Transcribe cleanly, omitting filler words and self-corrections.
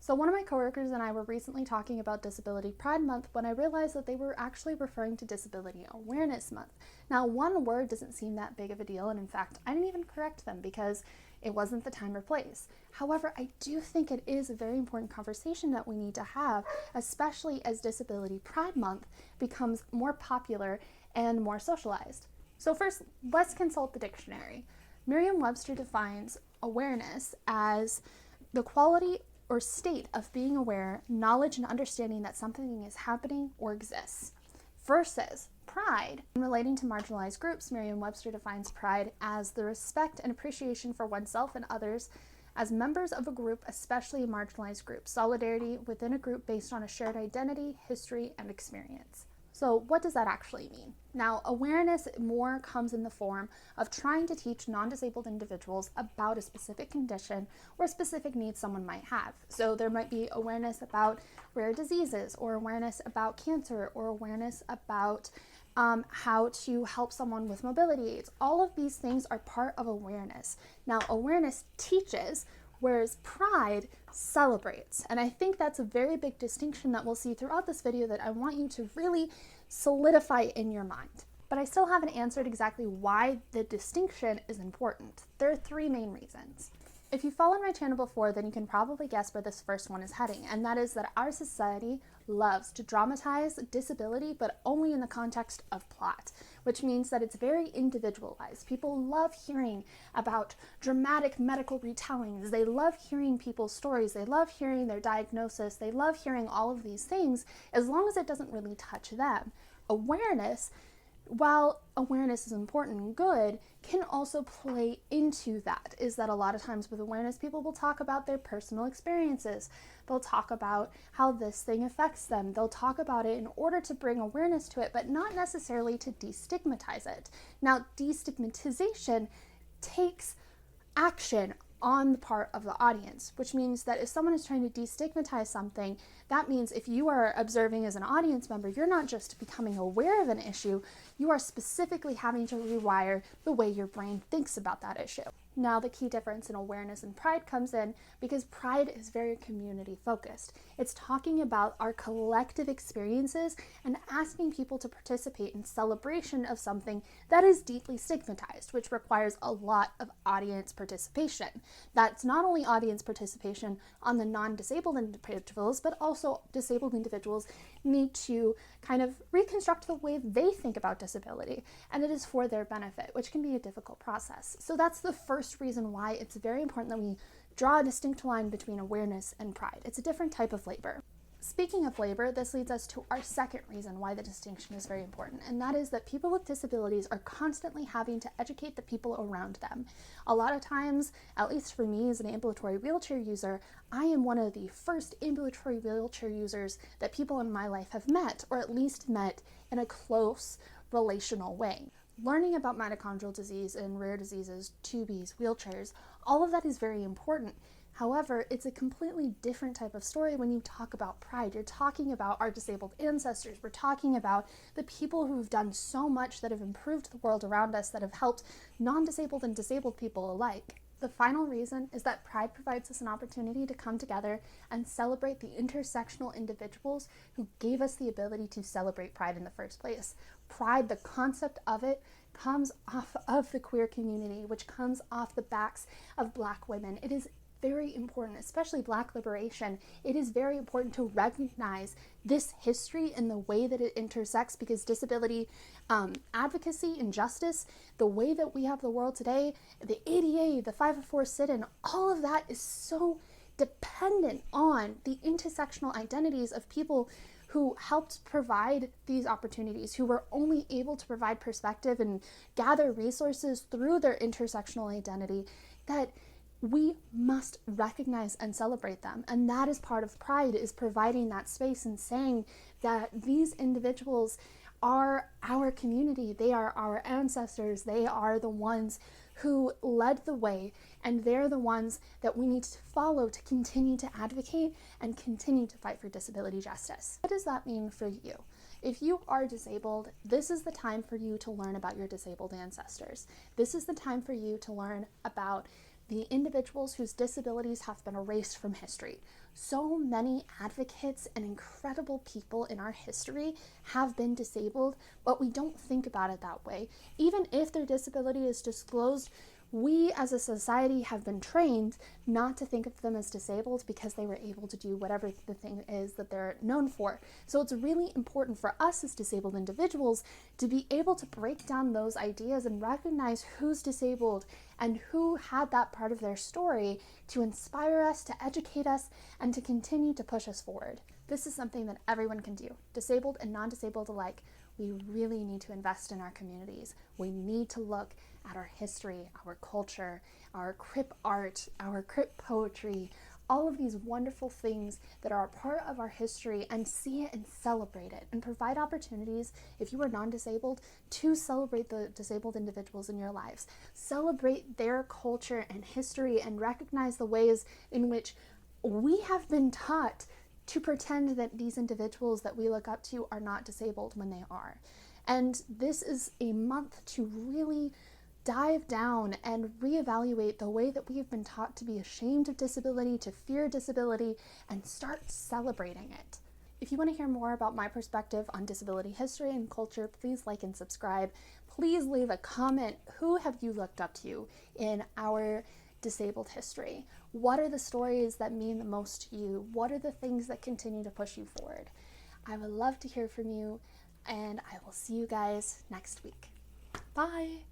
So one of my coworkers and I were recently talking about Disability Pride Month when I realized that they were actually referring to Disability Awareness Month. Now, one word doesn't seem that big of a deal, and in fact, I didn't even correct them because it wasn't the time or place. However, I do think it is a very important conversation that we need to have, especially as Disability Pride Month becomes more popular and more socialized. So first, let's consult the dictionary. Merriam-Webster defines awareness as the quality or state of being aware, knowledge, and understanding that something is happening or exists. Versus pride. In relating to marginalized groups, Merriam-Webster defines pride as the respect and appreciation for oneself and others as members of a group, especially a marginalized group. Solidarity within a group based on a shared identity, history, and experience. So what does that actually mean? Now, awareness more comes in the form of trying to teach non-disabled individuals about a specific condition or specific needs someone might have. So there might be awareness about rare diseases, or awareness about cancer, or awareness about how to help someone with mobility aids. All of these things are part of awareness. Now, awareness teaches, whereas pride celebrates. And I think that's a very big distinction that we'll see throughout this video that I want you to really solidify in your mind. But I still haven't answered exactly why the distinction is important. There are three main reasons. If you've followed my channel before, then you can probably guess where this first one is heading, and that is that our society loves to dramatize disability, but only in the context of plot, which means that it's very individualized. People love hearing about dramatic medical retellings. They love hearing people's stories. They love hearing their diagnosis. They love hearing all of these things as long as it doesn't really touch them. Awareness, while awareness is important and good, can also play into that. Is that a lot of times with awareness, people will talk about their personal experiences. They'll talk about how this thing affects them. They'll talk about it in order to bring awareness to it, but not necessarily to destigmatize it. Now, destigmatization takes action on the part of the audience, which means that if someone is trying to destigmatize something, that means if you are observing as an audience member, you're not just becoming aware of an issue, you are specifically having to rewire the way your brain thinks about that issue. Now, the key difference in awareness and pride comes in because pride is very community focused. It's talking about our collective experiences and asking people to participate in celebration of something that is deeply stigmatized, which requires a lot of audience participation. That's not only audience participation on the non-disabled individuals, but also disabled individuals need to kind of reconstruct the way they think about disability, and it is for their benefit, which can be a difficult process. So that's the first reason why it's very important that we draw a distinct line between awareness and pride. It's a different type of labor. Speaking of labor, this leads us to our second reason why the distinction is very important, and that is that people with disabilities are constantly having to educate the people around them. A lot of times, at least for me as an ambulatory wheelchair user, I am one of the first ambulatory wheelchair users that people in my life have met, or at least met in a close relational way. Learning about mitochondrial disease and rare diseases, 2Bs, wheelchairs, all of that is very important. However, it's a completely different type of story when you talk about pride. You're talking about our disabled ancestors. We're talking about the people who have done so much that have improved the world around us, that have helped non-disabled and disabled people alike. The final reason is that pride provides us an opportunity to come together and celebrate the intersectional individuals who gave us the ability to celebrate pride in the first place. Pride, the concept of it, comes off of the queer community, which comes off the backs of Black women. It is very important, especially Black liberation. It is very important to recognize this history and the way that it intersects, because disability advocacy and justice, the way that we have the world today, the ADA, the 504 sit-in, all of that is so dependent on the intersectional identities of people who helped provide these opportunities, who were only able to provide perspective and gather resources through their intersectional identity, that we must recognize and celebrate them. And that is part of pride, is providing that space and saying that these individuals are our community, they are our ancestors, they are the ones who led the way, and they're the ones that we need to follow to continue to advocate and continue to fight for disability justice. What does that mean for you? If you are disabled, this is the time for you to learn about your disabled ancestors. This is the time for you to learn about the individuals whose disabilities have been erased from history. So many advocates and incredible people in our history have been disabled, but we don't think about it that way. Even if their disability is disclosed, we as a society have been trained not to think of them as disabled because they were able to do whatever the thing is that they're known for. So it's really important for us as disabled individuals to be able to break down those ideas and recognize who's disabled and who had that part of their story to inspire us, to educate us, and to continue to push us forward. This is something that everyone can do, disabled and non-disabled alike. We really need to invest in our communities. We need to look at our history, our culture, our crip art, our crip poetry, all of these wonderful things that are a part of our history, and see it and celebrate it and provide opportunities, if you are non-disabled, to celebrate the disabled individuals in your lives. Celebrate their culture and history and recognize the ways in which we have been taught to pretend that these individuals that we look up to are not disabled when they are. And this is a month to really dive down and reevaluate the way that we have been taught to be ashamed of disability, to fear disability, and start celebrating it. If you want to hear more about my perspective on disability history and culture, please like and subscribe. Please leave a comment. Who have you looked up to in our disabled history? What are the stories that mean the most to you? What are the things that continue to push you forward? I would love to hear from you, and I will see you guys next week. Bye!